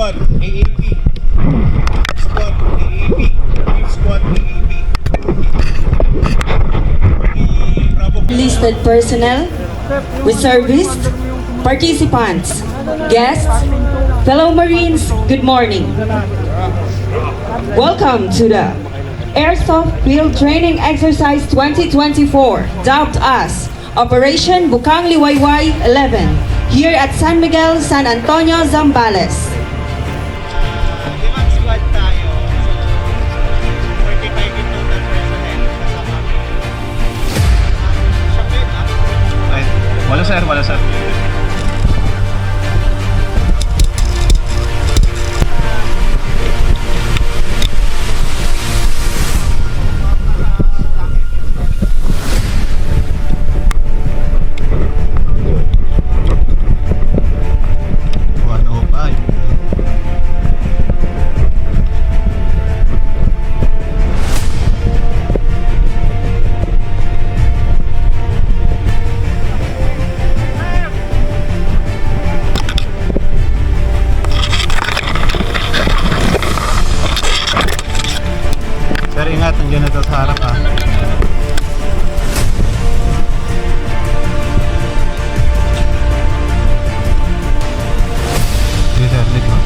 squad, AAP. Squad, AAP. Fifth squad, AAP. Listed personnel, reservists, participants, guests, fellow Marines, good morning. Welcome to the Airsoft Field Training Exercise 2024, dubbed as Operation Bukang Liwayway 11, here at San Miguel, San Antonio, Zambales. Limang squad tayo. So, 45 in total personnel. Ay, wala sir, wala sir. Sir, ingat, nandiyan na ito sa harap ha. Sige sir, lead mo.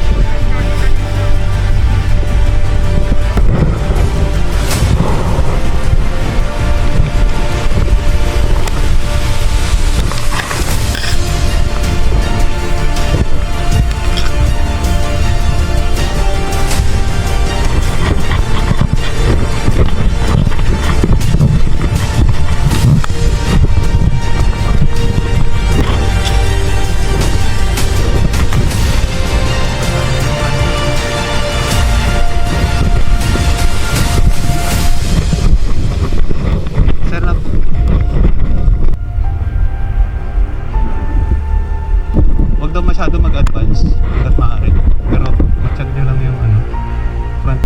Sir, huwag daw masyado mag-advance hanggat maaari. Pero mag-check nyo lang yung front.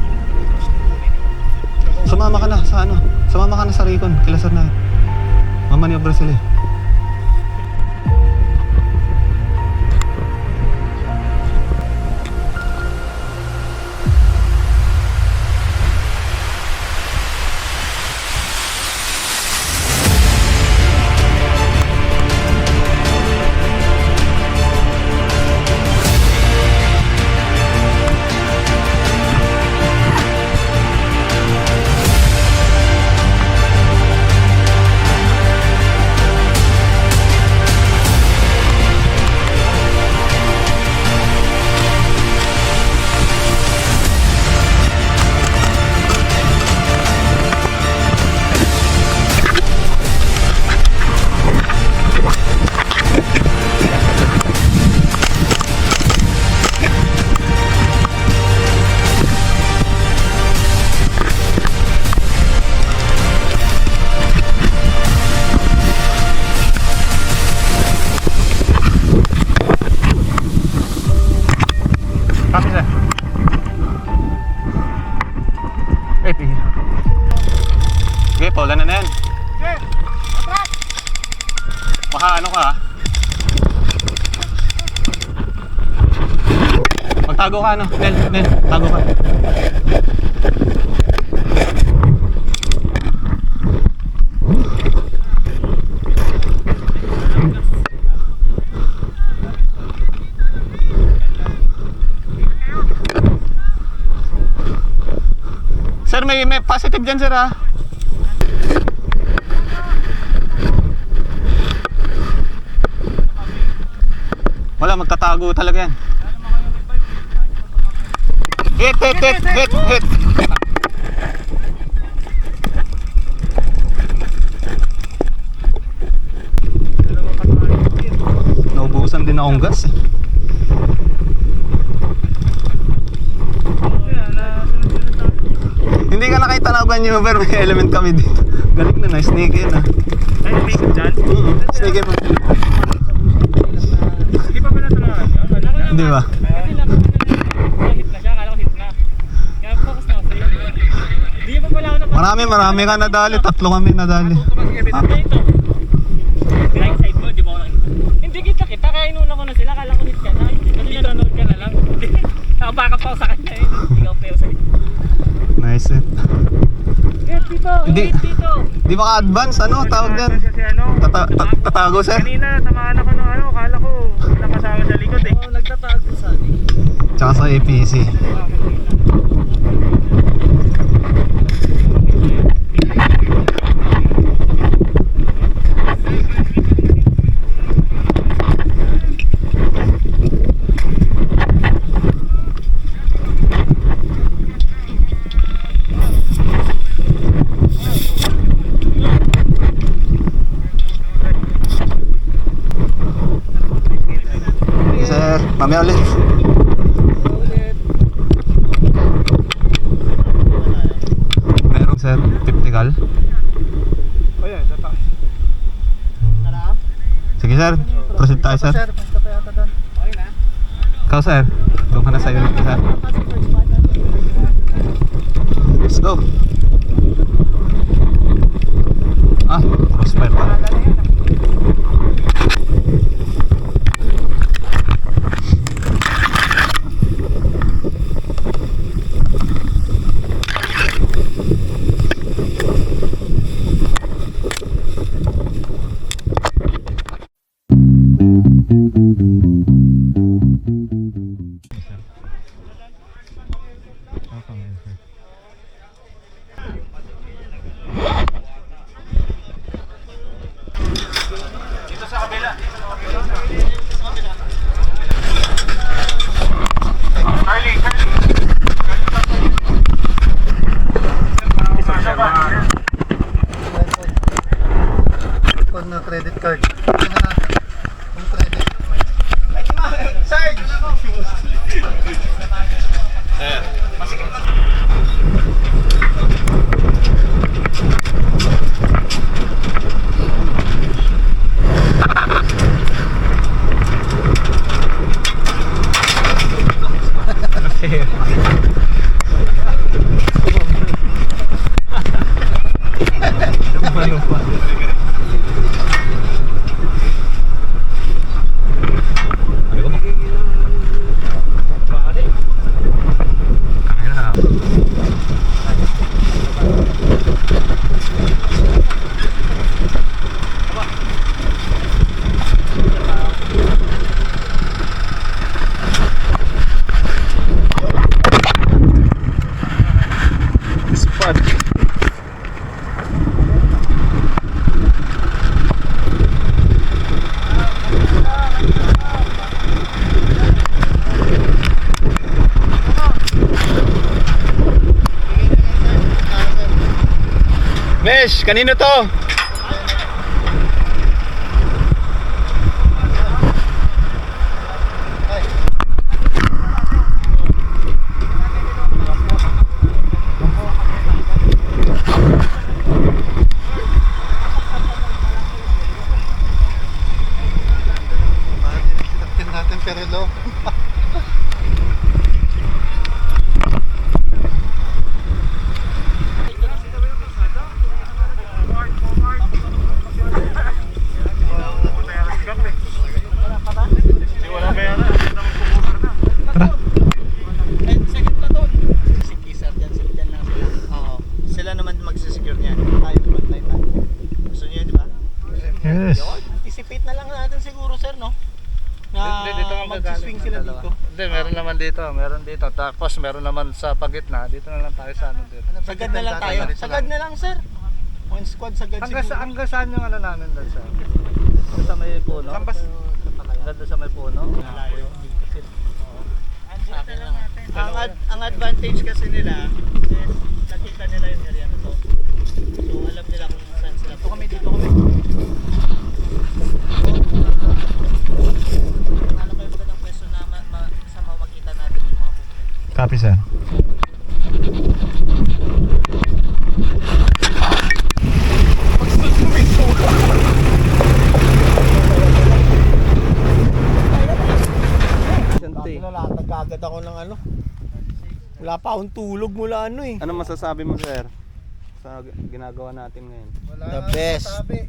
Sumama ka na sa Sumama ka na sa recon. Kila sir na. Mamaniobra sila eh. Copy sir. Pihil. Okay, paulan na yan. Okay, atras! Baka ano ka ha? Magtago ka Nel, tago ka. Sir, may positive dyan sir ha. Wala, magtatago talaga yan. Hit. Naubusan din akong gas eh. Hindi ka nakitanagan nyo, pero may element kami dito. Galing na, snake yun ah. Ay, may dyan? Snake yun. Hindi pa pala tanahan yun? Hindi ba? Kasi lang hit na siya, akala ko hit na. Kaya focus na ako sa'yo. Hindi pa pala ako Marami ka nadali, 3 kami nadali. Ito. Right side mo, di ba ako nakikita? Hindi kita, kaya inuna ko na sila, kala ko hit ka na. Kasi nanonood ka na lang. Nakabackup ako sa kanya eh. Ikaw pero sa'yo. Nice eh. Hit dito, Hindi. hit dito. Di ba ka-advance? Ano? Tawag yan? Kasi ano, Tatago sir? kanina tamaan ako ng ano, kala ko nakasama sa likod eh. Oo, nagtatago sa akin. Tsaka sa APC. Sir, mamaya ulit. Meron sir, typical. O yan, sa taas. Sige sir, proceed tayo sir. basta pa yata doon. Okay na. Ikaw sir, doon ka na sa unit sir. Let's go. Ah, crossfire pa. Na credit card. Ang credit. Mesh, kanino to? Sinaktin natin pero low. Wala ba yan? Second platoon. Si Kisar dyan lang sila. Oo. Sila naman magsisecure niyan. Tayo frontline tayo. Gusto niyo yun, di ba? Yes. Anticipate na lang natin siguro, sir, no? Na Dito ang mag-swing sila dito. Hindi, meron naman dito, meron dito. Tapos meron naman sa pagitna. Dito na lang tayo sa ano dito. Sagad na lang tayo. Sagad na lang, sir. One squad, sagad siguro. Hanggang saan yung ano namin doon sa? Doon sa may puno? Hanggang doon sa may puno? Malayo. Akin lang. Ang advantage kasi nila is nakita nila yung area na to. So alam nila kung saan sila. Dito kami. Ano kayo magandang pwesto na sa makita natin yung mga movement. Copy sir. Nalatag agad ako ng ano. Wala pa akong tulog mula ano eh. Ano masasabi mo sir sa ginagawa natin ngayon? Wala The nga best. masabi.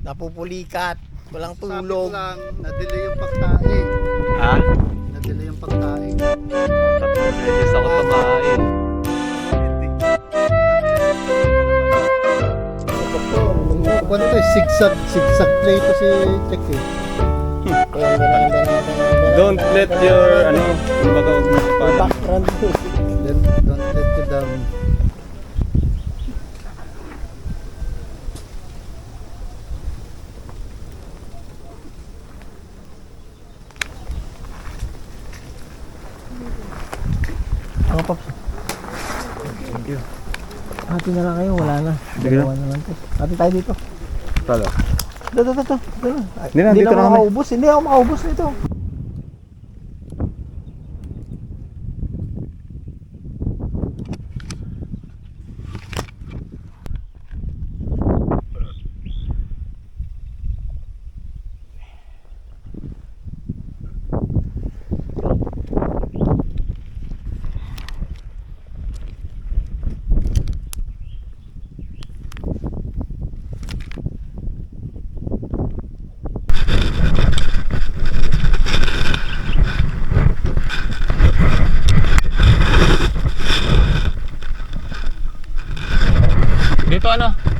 Napupulikat. Walang Sabi ko tulog. lang, na-delay yung pagkain. Ha? Na-delay yung pagkain. Yes, ako tumain. Kung ano to, zigzag play to si Check eh. Don't let your, kumbaga huwag mo pala. Then, don't let you down. Ako, Pops. Thank you. Hati na lang kayo, wala na. Sige na. Dalawa naman to. Hati tayo dito. Talo. Ito. Hindi na, dito na kami. makaubos. Hindi ako makaubos nito.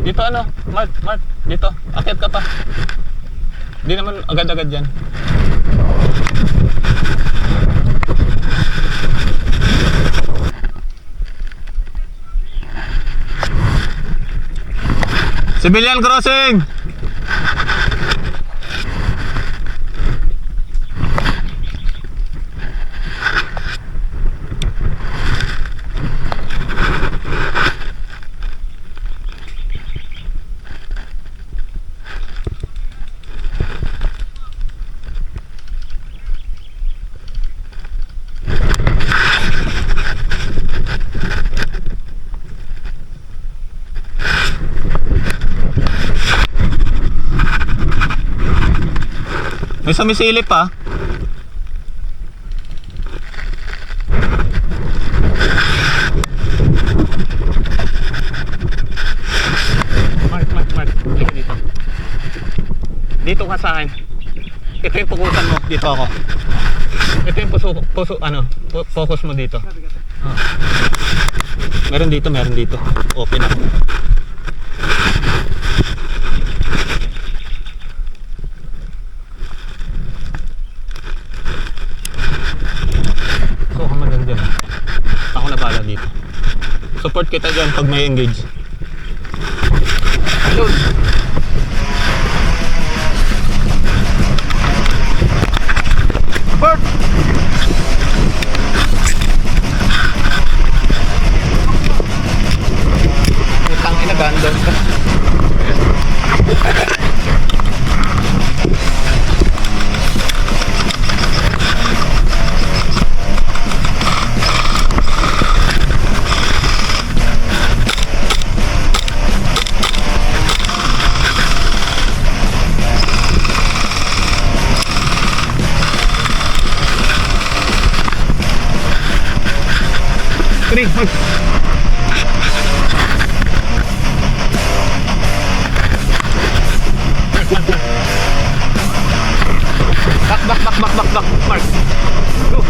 Dito Mark, dito. Akyat ka pa. Di naman agad-agad yan. Civilian crossing! May sumisilip pa. Mark. Sige dito. Dito ka sa akin. Ito yung pukusan mo. Dito ako. Ito yung focus mo dito. Oh. Meron dito. Open ako. So, hamagan dyan. Ako na bala dito. Support kita dyan pag may engage. Ayun! Support! Utang ina, gandon ka. Three, mag. Back, Mark. Go.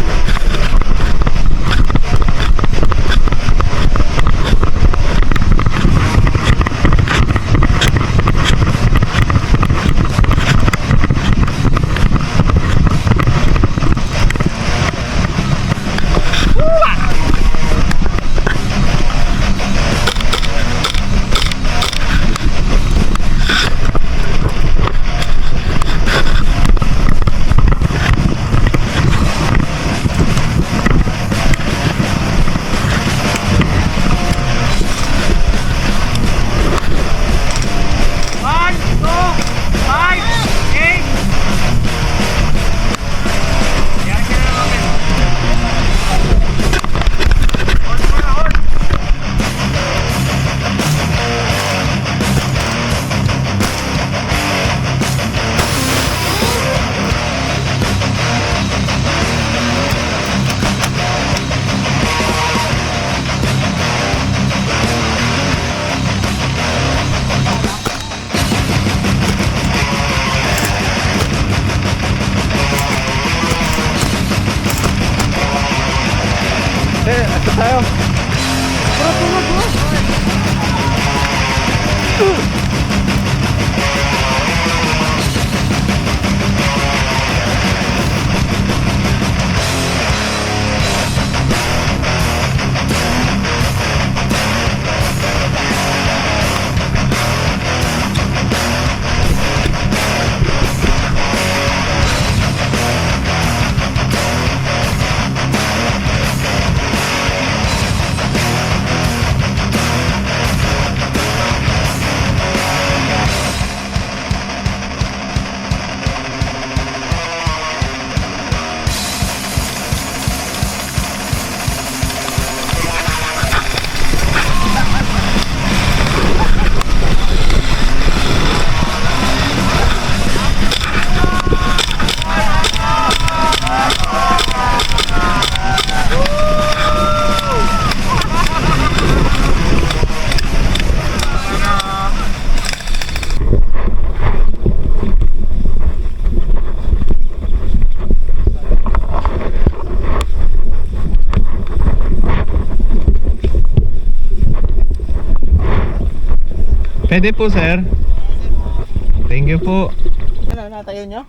Pwede po, sir. Thank you po. Ano, natayo nyo?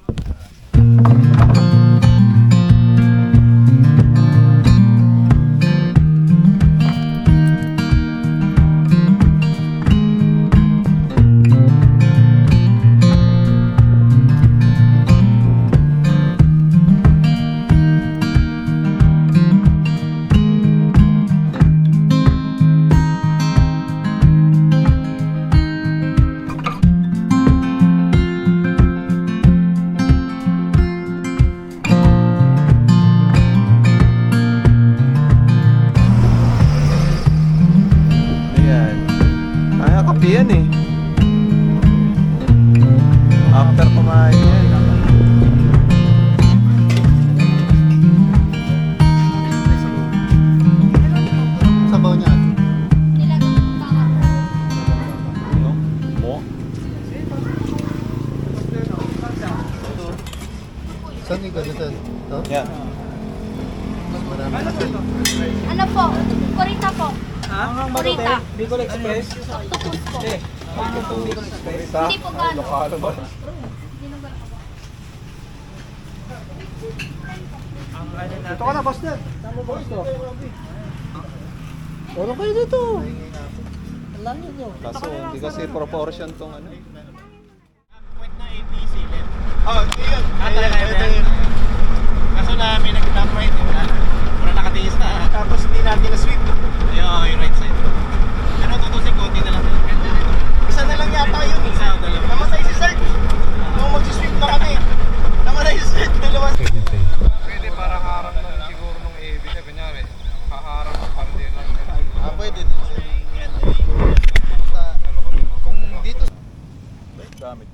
Ayan. Ay, kape yan eh. After kumain yan. Sabaw niya. Mo? Saan yung ganito? Ito? Yan. Mas marami na kayo. Ano po? Kurita po. Kurita. Bicol Express. Octopus po. Bicol Express. Hindi po gano'n. Ito ka na, boss na. Tama boss to. Ano kayo dito? Kaso hindi kasi proportion tong ano. Point na APC left. Oh, yun. Ito yun. Kaso na may nag-top right. Wala nakatiis na. Tapos hindi natin na-sweep. Ayun, yung right side. Pero tutusin konti na lang. Isa na lang yata yun. Isa o dalawa. Namatay si Sert. Nung mag-sweep na kami. Namatay si Sert. Dalawa. Pwede parang harap ng siguro nung AV na kunyari. Kaharap parang din lang. Pwede. Kung dito Gamit.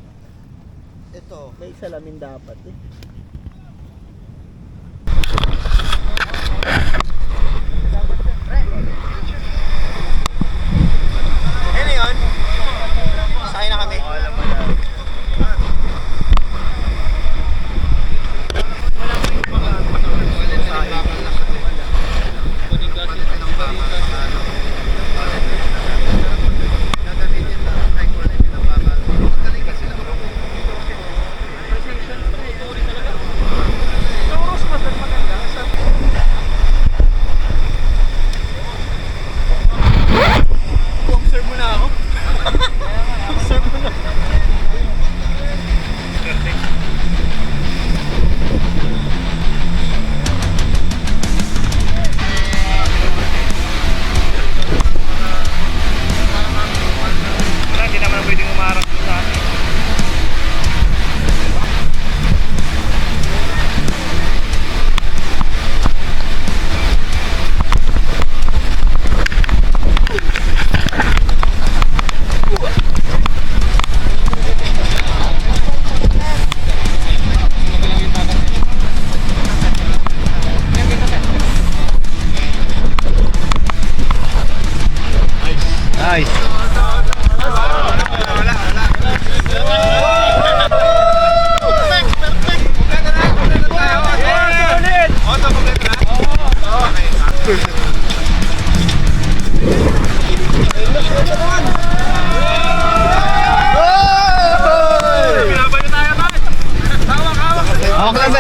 Ito, may salamin dapat eh. Ano yun? Sakay na kami.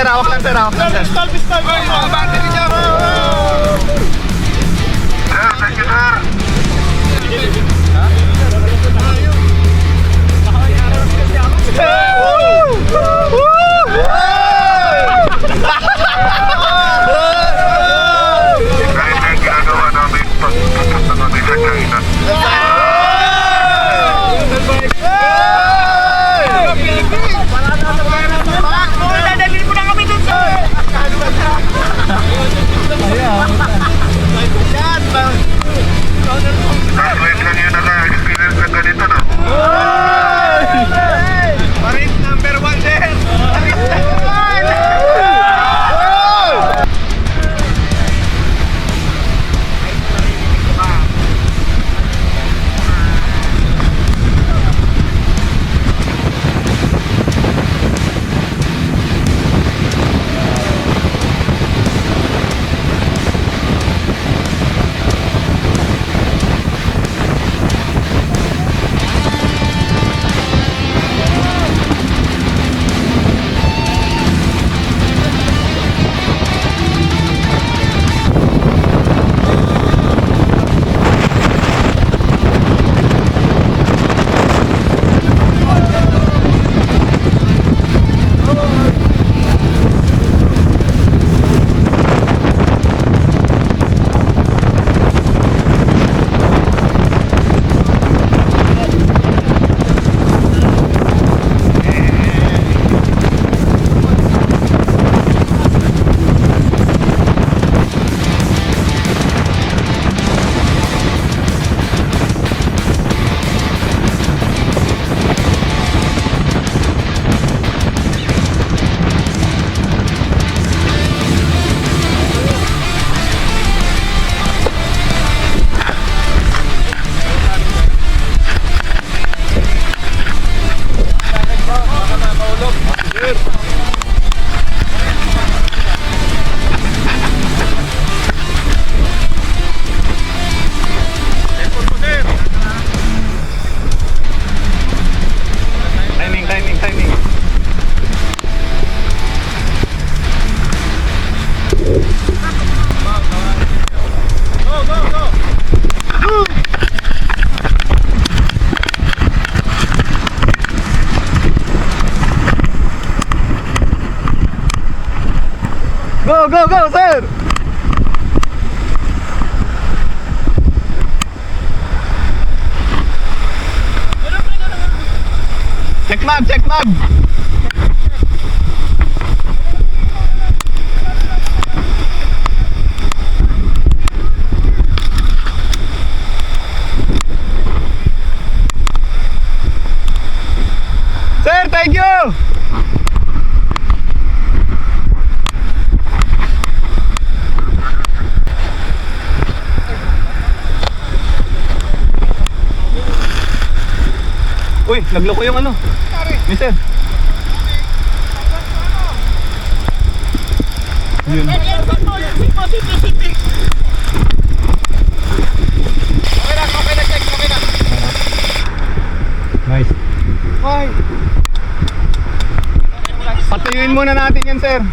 sir, hawak lang sir, hawak lang sir. Pistol! Mga battery dyan! Thank you, sir. Dahil na yung ginagawa namin pagpupunta namin sa China. Dadalhin mo na kami dun sa... Last week lang yun naka-experience na ganito na. Parit number 1 sir! Parit number 1! Timing. Go, sir! Check mag! Sir, thank you! Uy, nagloko yung ano. Mister. Yun. Okay na. Nice. Patuyuin muna natin yan, sir.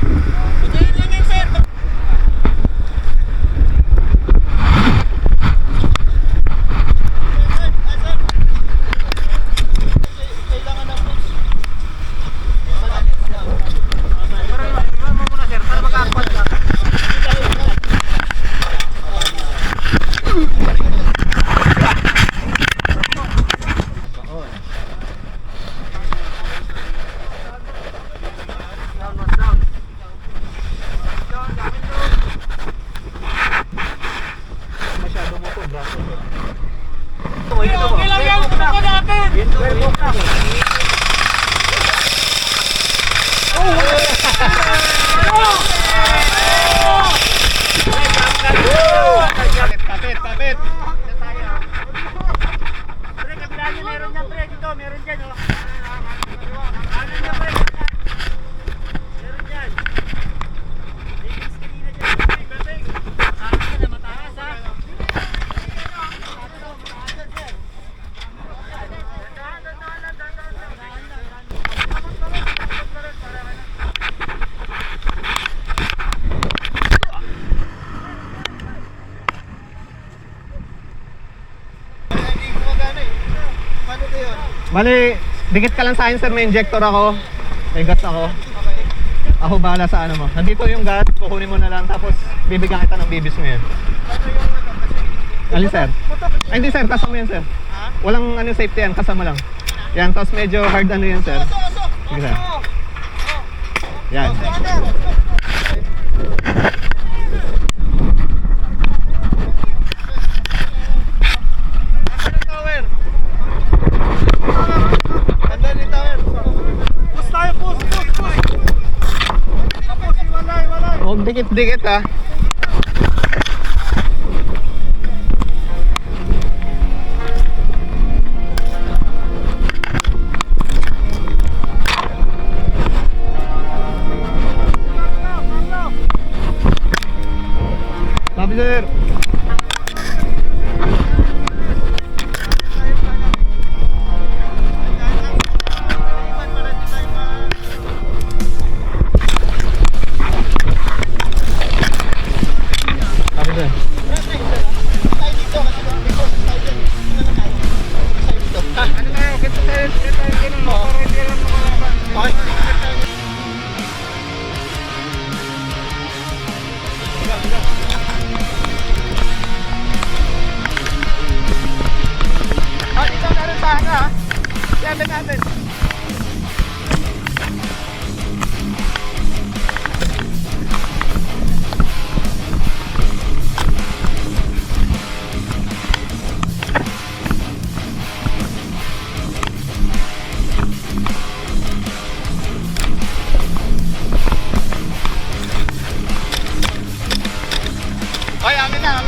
Kapit. Bali, dikit ka lang sa akin sir, may injector ako. May gas ako. Ako bahala sa ano mo. Nandito yung gas, kukunin mo na lang tapos bibigyan kita ng bibis ngayon. Alin sir? Ay hindi sir, kasama yan sir. Walang ano safety yan, kasama lang. Yan, tapos medyo hard ano yan sir. Sige sir. Yan. Huwag dikit-dikit ha. Sabi sir. Sabi sir. Ano tayo? Kita tayo. Ganun mo. Para hindi lang makalaban. Dito na rin sa ano ha. Sabi natin. Ay, amin na.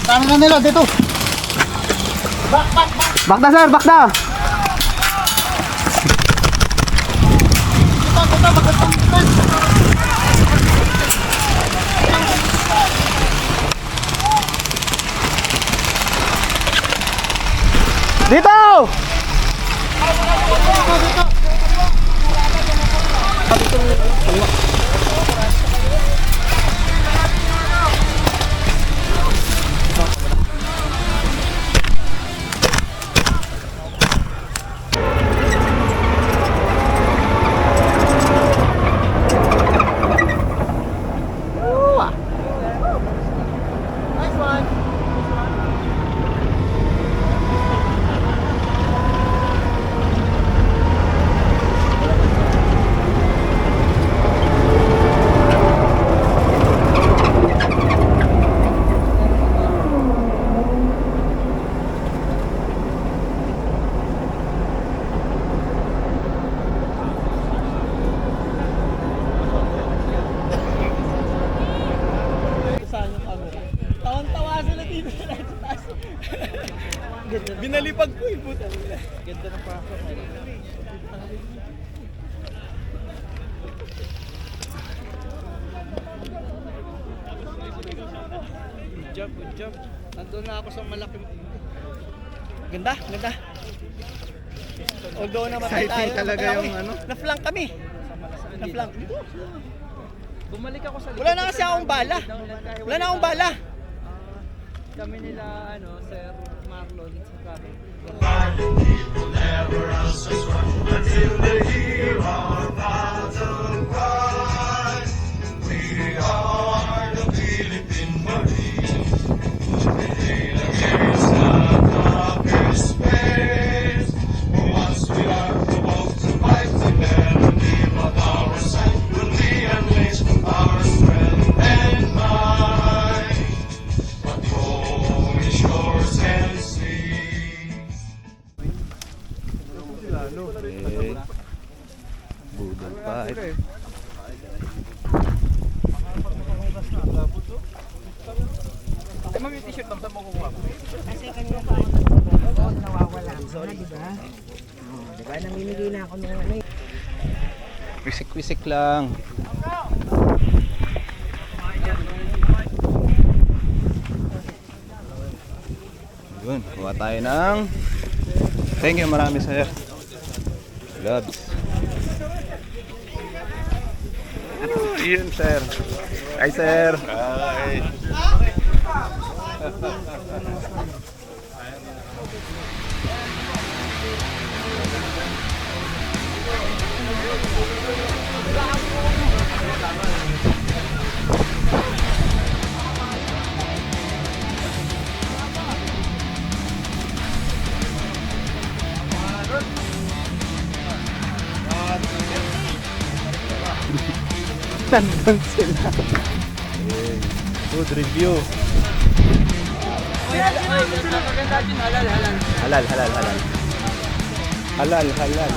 Tama na nila dito. Bakda sir, bakda. Dito! Binalipag ko yung puta. Ganda ng pasok. job, good job. Nandun na ako sa malaking... Ganda, ganda. Although namatay tayo. Exciting talaga namatay ako yung eh. ano. Na-flank kami. Na-flank. Bumalik ako sa Wala na kasi akong bala. Wala na akong bala. Kami nila, Sir Marlon sa kami. Budol pa. Ma'am, yung t-shirt lang, saan mo kukuha? Kasi kanina pa ako nawawala ako na, di ba? Di ba? Namimili na ako ng ano eh. Wisik-wisik lang. Yun, kuha tayo ng... Thank you, marami sir. Gloves. Yun sir. Hi sir. Hi. Nandun sila. Good review. Halal, halal, halal. Halal, halal.